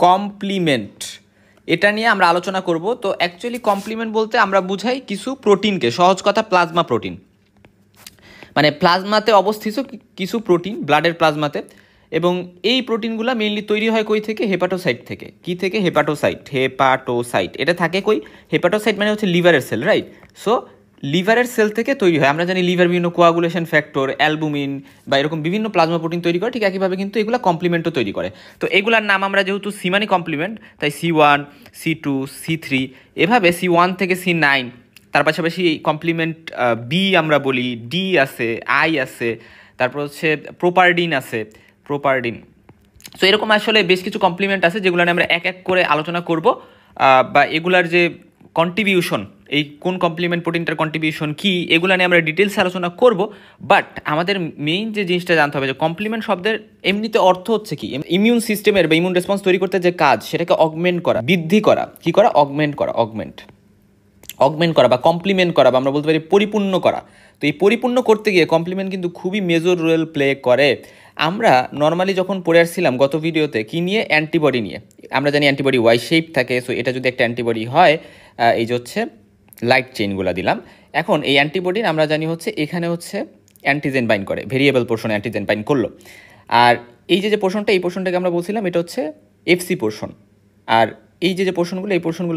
Complement, এটা নিয়ে আমরা আলোচনা করব। তো অ্যাকচুয়ালি কমপ্লিমেন্ট বলতে আমরা বুঝাই কিছু প্রোটিনকে, সহজ কথা প্লাজমা প্রোটিন, মানে প্লাজমাতে অবস্থিত কিছু প্রোটিন ব্লাডের প্লাজমাতে, এবং এই প্রোটিনগুলো মেইনলি তৈরি হয় কই থেকে? হেপাটোসাইট থেকে। কি থেকে? হেপাটোসাইট। এটা থাকে কই? হেপাটোসাইট মানে হচ্ছে লিভারের সেল, রাইট? সো লিভারের সেল থেকে তৈরি হয়। আমরা জানি লিভার বিভিন্ন কোয়াগুলেশন ফ্যাক্টর, অ্যালবুমিন বা এরকম বিভিন্ন প্লাজমা প্রোটিন তৈরি করে, ঠিক একইভাবে কিন্তু এগুলো কমপ্লিমেন্টও তৈরি করে। তো এগুলার নাম আমরা যেহেতু সি মানে কমপ্লিমেন্ট, তাই C1, C2, C3, এভাবে C1 থেকে C9, তার পাশাপাশি কমপ্লিমেন্ট বি আমরা বলি, ডি আছে, আই আছে, তারপর হচ্ছে প্রোপারডিন। সো এরকম আসলে বেশ কিছু কমপ্লিমেন্ট আছে যেগুলো নিয়ে আমরা এক এক করে আলোচনা করব, বা এগুলার যে কন্ট্রিবিউশন, এই কোন কমপ্লিমেন্ট প্রোটিনটার কন্ট্রিবিউশন কি, এগুলো নিয়ে আমরা ডিটেলস আলোচনা করব। বাট আমাদের মেইন যে জিনিসটা জানতে হবে যে কমপ্লিমেন্ট শব্দের এমনিতে অর্থ হচ্ছে কি? ইমিউন সিস্টেমের বা ইমিউন রেসপন্স তৈরি করতে যে কাজ, সেটাকে অগমেন্ট করা, বৃদ্ধি করা। কি করা? অগমেন্ট করা বা কমপ্লিমেন্ট করা, বা আমরা বলতে পারি পরিপূর্ণ করা। তো এই পরিপূর্ণ করতে গিয়ে কমপ্লিমেন্ট কিন্তু খুবই মেজর রোল প্লে করে। আমরা নর্মালি যখন পড়ে আসছিলাম গত ভিডিওতে কি নিয়ে? অ্যান্টিবডি নিয়ে। আমরা জানি অ্যান্টিবডি ওয়াই শেপ থাকে। সো এটা যদি একটা অ্যান্টিবডি হয়, এই যে হচ্ছে লাইট চেইনগুলো দিলাম। এখন এই অ্যান্টিবডির আমরা জানি হচ্ছে এখানে হচ্ছে অ্যান্টিজেন বাইন্ড করে, ভেরিয়েবল পোর্শনে অ্যান্টিজেন বাইন্ড করলো। আর এই যে পোর্শনটা, এই পোর্শনটাকে আমরা বলছিলাম এটা হচ্ছে এফসি পোর্শন। আর এই যে পোর্শনগুলো, এই পোর্শনগুলো